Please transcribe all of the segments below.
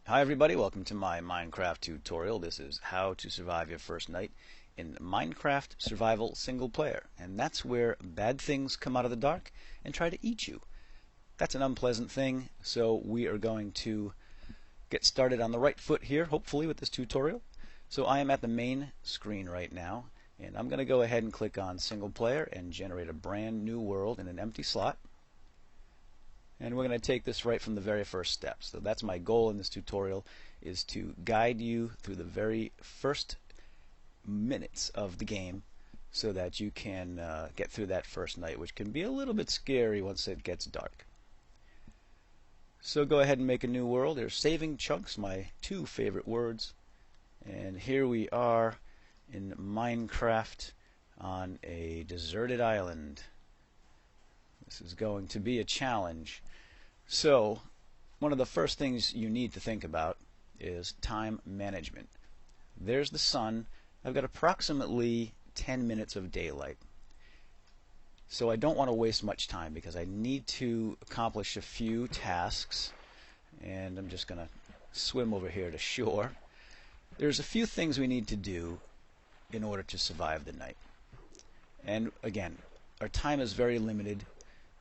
Hi everybody, welcome to my Minecraft tutorial. This is how to survive your first night in Minecraft Survival Single Player. And that's where bad things come out of the dark and try to eat you. That's an unpleasant thing, so we are going to get started on the right foot here, hopefully, with this tutorial. So I am at the main screen right now, and I'm going to go ahead and click on Single Player and generate a brand new world in an empty slot. And we're going to take this right from the very first step. So that's my goal in this tutorial, is to guide you through the very first minutes of the game so that you can get through that first night, which can be a little bit scary once it gets dark. So go ahead and make a new world. There's saving chunks, my two favorite words. And here we are in Minecraft on a deserted island. This is going to be a challenge. So, one of the first things you need to think about is time management. There's the sun. I've got approximately 10 minutes of daylight. So I don't want to waste much time because I need to accomplish a few tasks. And I'm just going to swim over here to shore. There's a few things we need to do in order to survive the night. And again, our time is very limited.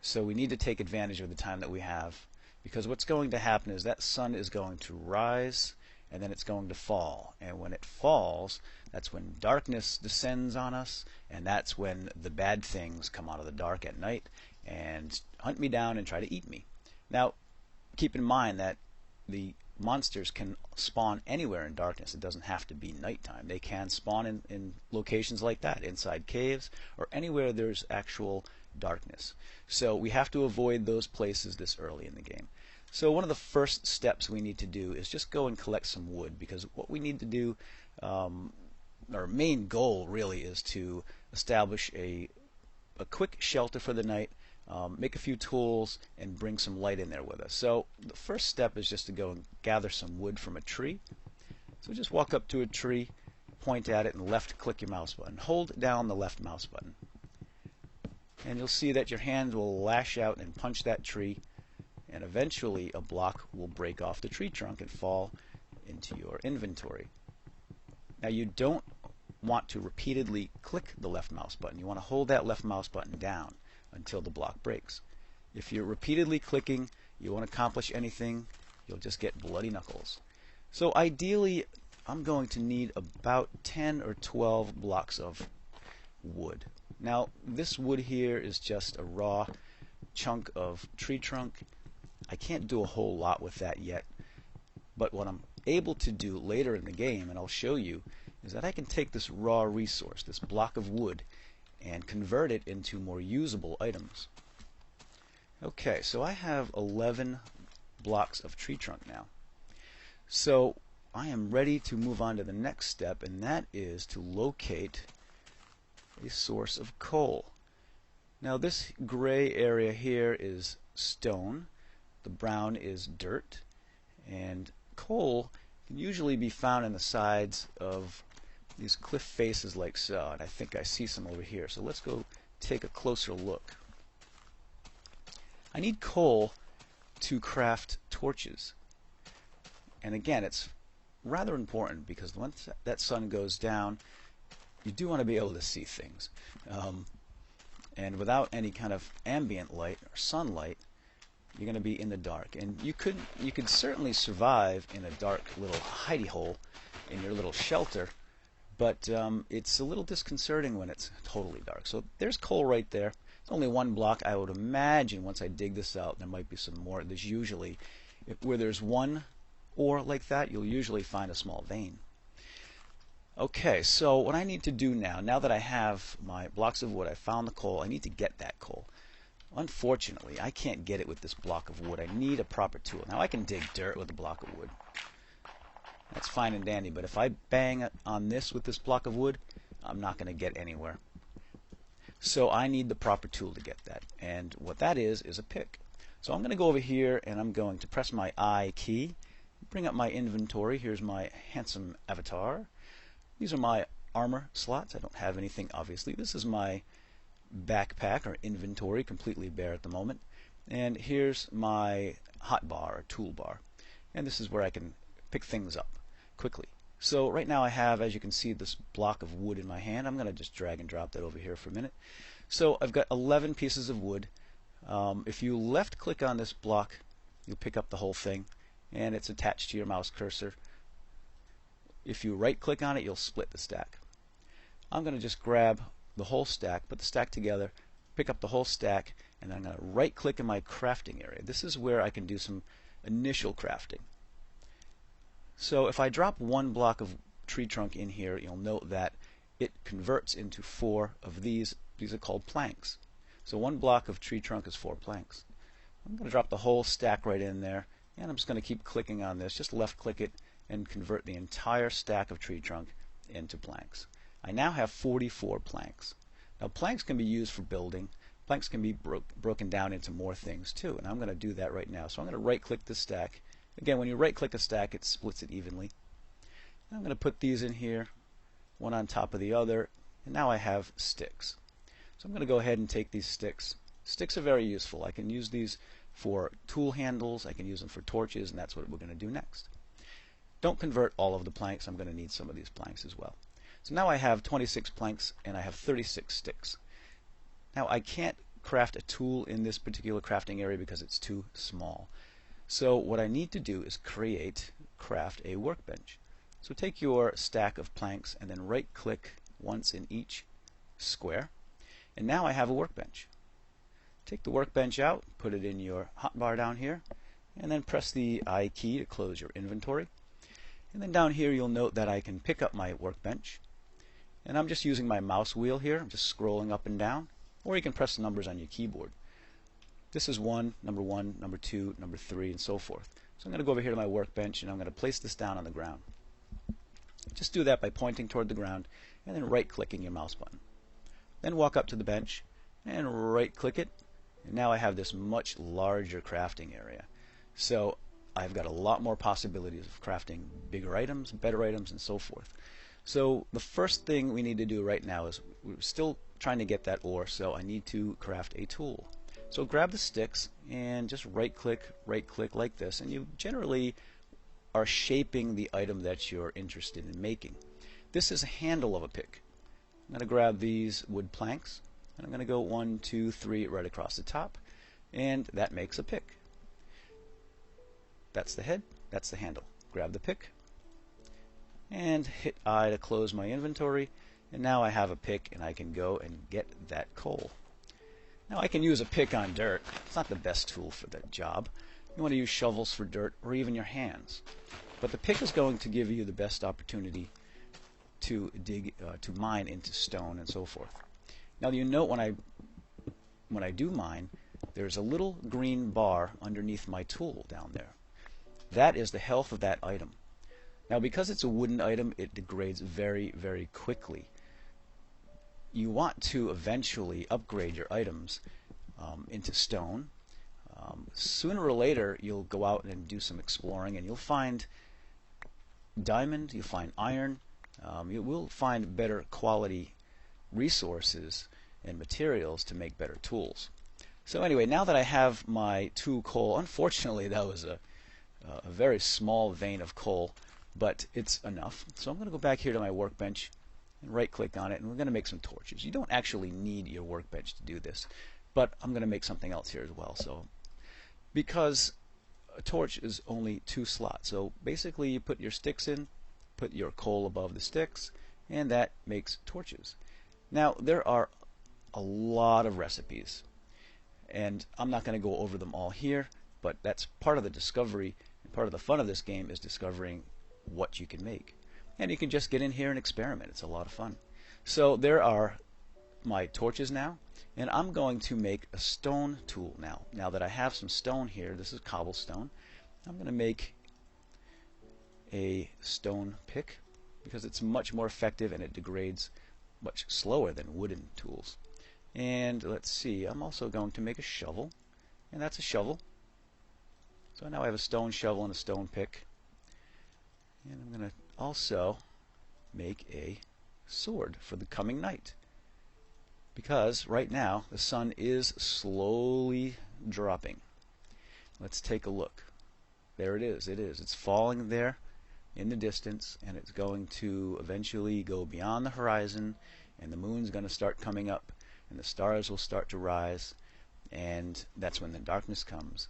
So we need to take advantage of the time that we have, because what's going to happen is that sun is going to rise and then it's going to fall. And when it falls, that's when darkness descends on us, and that's when the bad things come out of the dark at night and hunt me down and try to eat me. Now, keep in mind that the monsters can spawn anywhere in darkness. It doesn't have to be nighttime. They can spawn in locations like that, inside caves or anywhere there's actual darkness. So we have to avoid those places this early in the game. So one of the first steps we need to do is just go and collect some wood, because what we need to do, our main goal really, is to establish a quick shelter for the night, make a few tools, and bring some light in there with us. So the first step is just to go and gather some wood from a tree. So just walk up to a tree, point at it, and left click your mouse button. Hold down the left mouse button. And you'll see that your hand will lash out and punch that tree, and eventually a block will break off the tree trunk and fall into your inventory. Now you don't want to repeatedly click the left mouse button. You want to hold that left mouse button down until the block breaks. If you're repeatedly clicking, you won't accomplish anything. You'll just get bloody knuckles. So ideally, I'm going to need about 10 or 12 blocks of wood. Now, this wood here is just a raw chunk of tree trunk. I can't do a whole lot with that yet, but what I'm able to do later in the game, and I'll show you, is that I can take this raw resource, this block of wood, and convert it into more usable items. Okay, so I have 11 blocks of tree trunk now. So I am ready to move on to the next step, and that is to locate a source of coal. Now this gray area here is stone, the brown is dirt, and coal can usually be found in the sides of these cliff faces like so, and I think I see some over here. So let's go take a closer look. I need coal to craft torches, and again, it's rather important because once that sun goes down, you do want to be able to see things. And without any kind of ambient light or sunlight, you're going to be in the dark. And you could certainly survive in a dark little hidey hole in your little shelter, but it's a little disconcerting when it's totally dark. So there's coal right there. It's only one block. I would imagine once I dig this out, there might be some more. There's usually, where there's one ore like that, you'll usually find a small vein. Okay, so what I need to do now that I have my blocks of wood, I found the coal, I need to get that coal. Unfortunately, I can't get it with this block of wood. I need a proper tool. Now I can dig dirt with a block of wood. That's fine and dandy, but if I bang on this with this block of wood, I'm not going to get anywhere. So I need the proper tool to get that, and what that is a pick. So I'm going to go over here and I'm going to press my I key, bring up my inventory. Here's my handsome avatar. These are my armor slots. I don't have anything, obviously. This is my backpack or inventory, completely bare at the moment. And here's my hotbar or toolbar. And this is where I can pick things up quickly. So right now I have, as you can see, this block of wood in my hand. I'm going to just drag and drop that over here for a minute. So I've got 11 pieces of wood. If you left click on this block, you'll pick up the whole thing, and it's attached to your mouse cursor. If you right click on it, you'll split the stack. I'm going to just grab the whole stack, put the stack together, pick up the whole stack, and then I'm going to right click in my crafting area. This is where I can do some initial crafting. So if I drop one block of tree trunk in here, you'll note that it converts into 4 of these. These are called planks. So one block of tree trunk is 4 planks. I'm going to drop the whole stack right in there, and I'm just going to keep clicking on this. Just left click it and convert the entire stack of tree trunk into planks. I now have 44 planks. Now planks can be used for building. Planks can be broken down into more things too, and I'm going to do that right now. So I'm going to right click the stack. Again, when you right click a stack, it splits it evenly. And I'm going to put these in here, one on top of the other, and now I have sticks. So I'm going to go ahead and take these sticks. Sticks are very useful. I can use these for tool handles, I can use them for torches, and that's what we're going to do next. Don't convert all of the planks. I'm going to need some of these planks as well. So now I have 26 planks and I have 36 sticks. Now I can't craft a tool in this particular crafting area because it's too small. So what I need to do is craft a workbench. So take your stack of planks and then right click once in each square, and now I have a workbench. Take the workbench out, put it in your hotbar down here, and then press the I key to close your inventory. And then down here you'll note that I can pick up my workbench, and I'm just using my mouse wheel here. I'm just scrolling up and down, or you can press the numbers on your keyboard. This is number 1, number 2, number 3, and so forth. So I'm going to go over here to my workbench and I'm going to place this down on the ground. Just do that by pointing toward the ground and then right clicking your mouse button. Then walk up to the bench and right click it, and now I have this much larger crafting area. So I've got a lot more possibilities of crafting bigger items, better items, and so forth. So the first thing we need to do right now is we're still trying to get that ore, so I need to craft a tool. So grab the sticks and just right click like this, and you generally are shaping the item that you're interested in making. This is a handle of a pick. I'm going to grab these wood planks and I'm going to go 1, 2, 3 right across the top, and that makes a pick. That's the head, that's the handle. Grab the pick and hit I to close my inventory, and now I have a pick and I can go and get that coal. Now I can use a pick on dirt. It's not the best tool for that job. You want to use shovels for dirt or even your hands. But the pick is going to give you the best opportunity to to mine into stone and so forth. Now you note when I do mine, there's a little green bar underneath my tool down there. That is the health of that item. Now because it's a wooden item, it degrades very, very quickly. You want to eventually upgrade your items into stone. Sooner or later you'll go out and do some exploring and you'll find diamond, you'll find iron, you will find better quality resources and materials to make better tools. So anyway, now that I have my 2 coal, unfortunately that was a very small vein of coal, but it's enough. So I'm going to go back here to my workbench and right click on it, and we're going to make some torches. You don't actually need your workbench to do this, but I'm going to make something else here as well. So because a torch is only 2 slots, so basically you put your sticks in, put your coal above the sticks, and that makes torches. Now there are a lot of recipes, and I'm not going to go over them all here, but that's part of the discovery and part of the fun of this game is discovering what you can make. And you can just get in here and experiment. It's a lot of fun. So there are my torches now, and I'm going to make a stone tool now. Now that I have some stone here, this is cobblestone, I'm going to make a stone pick because it's much more effective and it degrades much slower than wooden tools. And let's see, I'm also going to make a shovel, and that's a shovel. So now I have a stone shovel and a stone pick. And I'm going to also make a sword for the coming night, because right now the sun is slowly dropping. Let's take a look. There it is. It's falling there, in the distance, and it's going to eventually go beyond the horizon, and the moon's going to start coming up, and the stars will start to rise, and that's when the darkness comes,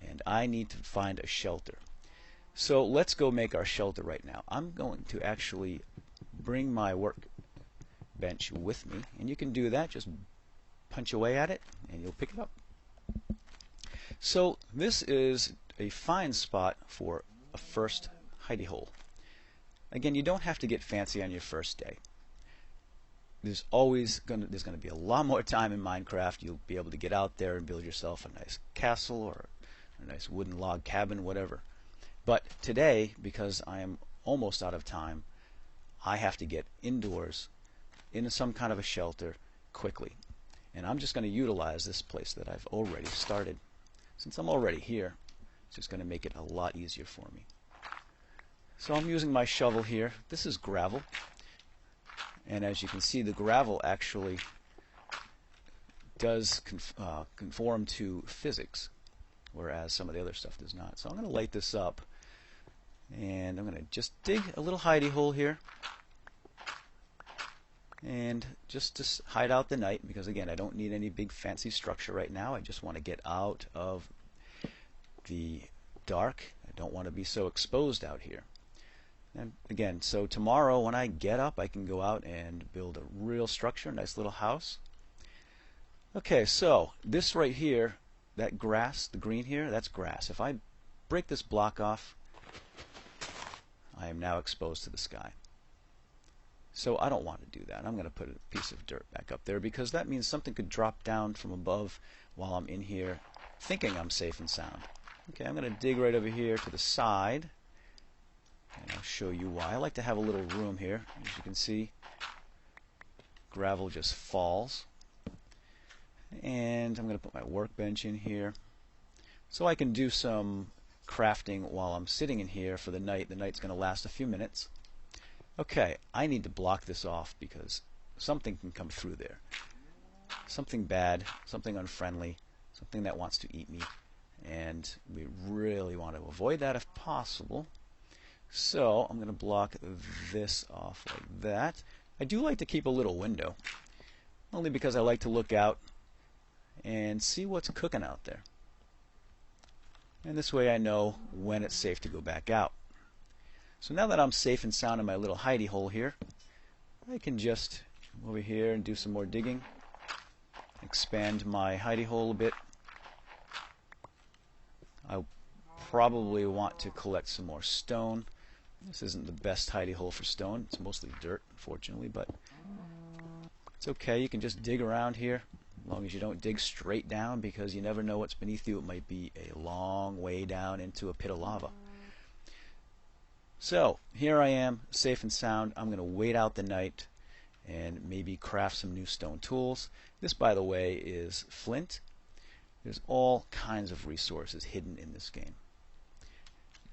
and I need to find a shelter. So let's go make our shelter right now. I'm going to actually bring my workbench with me, and you can do that. Just punch away at it, and you'll pick it up. So this is a fine spot for a first hidey hole. Again, you don't have to get fancy on your first day. There's going to be a lot more time in Minecraft. You'll be able to get out there and build yourself a nice castle or a nice wooden log cabin, whatever. But today, because I am almost out of time, I have to get indoors into some kind of a shelter quickly. And I'm just going to utilize this place that I've already started. Since I'm already here, it's just going to make it a lot easier for me. So I'm using my shovel here. This is gravel. And as you can see, the gravel actually does conform to physics, whereas some of the other stuff does not. So I'm going to light this up, and I'm going to just dig a little hidey hole here, and just to hide out the night, because again, I don't need any big fancy structure right now. I just want to get out of the dark. I don't want to be so exposed out here. And again, so tomorrow when I get up, I can go out and build a real structure, a nice little house. Okay, so this right here, that grass, the green here, that's grass. If I break this block off, I am now exposed to the sky. So I don't want to do that. I'm going to put a piece of dirt back up there, because that means something could drop down from above while I'm in here thinking I'm safe and sound. Okay, I'm going to dig right over here to the side, and I'll show you why. I like to have a little room here. As you can see, gravel just falls. And I'm going to put my workbench in here so I can do some crafting while I'm sitting in here for the night. The night's going to last a few minutes. Okay, I need to block this off because something can come through there. Something bad, something unfriendly, something that wants to eat me. And we really want to avoid that if possible. So I'm going to block this off like that. I do like to keep a little window, only because I like to look out and see what's cooking out there. And this way I know when it's safe to go back out. So now that I'm safe and sound in my little hidey hole here, I can just come over here and do some more digging, expand my hidey hole a bit. I probably want to collect some more stone. This isn't the best hidey hole for stone. It's mostly dirt, unfortunately, but it's okay. You can just dig around here, as long as you don't dig straight down, because you never know what's beneath you. It might be a long way down into a pit of lava. So here I am, safe and sound. I'm going to wait out the night and maybe craft some new stone tools. This, by the way, is flint. There's all kinds of resources hidden in this game.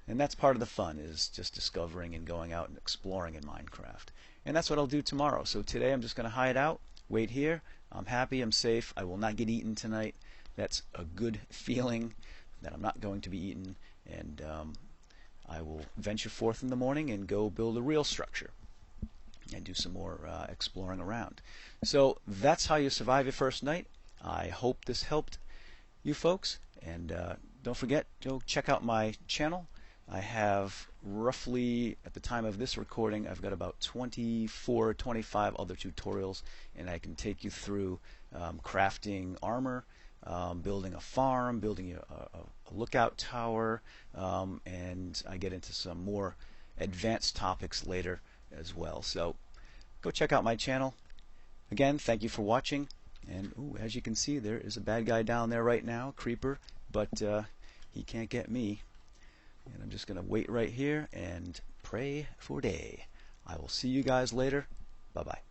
And that's part of the fun, is just discovering and going out and exploring in Minecraft. And that's what I'll do tomorrow. So today I'm just going to hide out, wait here. I'm happy, I'm safe. I will not get eaten tonight. That's a good feeling that I'm not going to be eaten. And I will venture forth in the morning and go build a real structure and do some more exploring around. So that's how you survive your first night. I hope this helped you folks. And don't forget, go check out my channel. I have roughly, at the time of this recording, I've got about 24, 25 other tutorials, and I can take you through crafting armor, building a farm, building a lookout tower, and I get into some more advanced topics later as well. So go check out my channel. Again, thank you for watching. And ooh, as you can see, there is a bad guy down there right now, creeper, but he can't get me. And I'm just going to wait right here and pray for day. I will see you guys later. Bye-bye.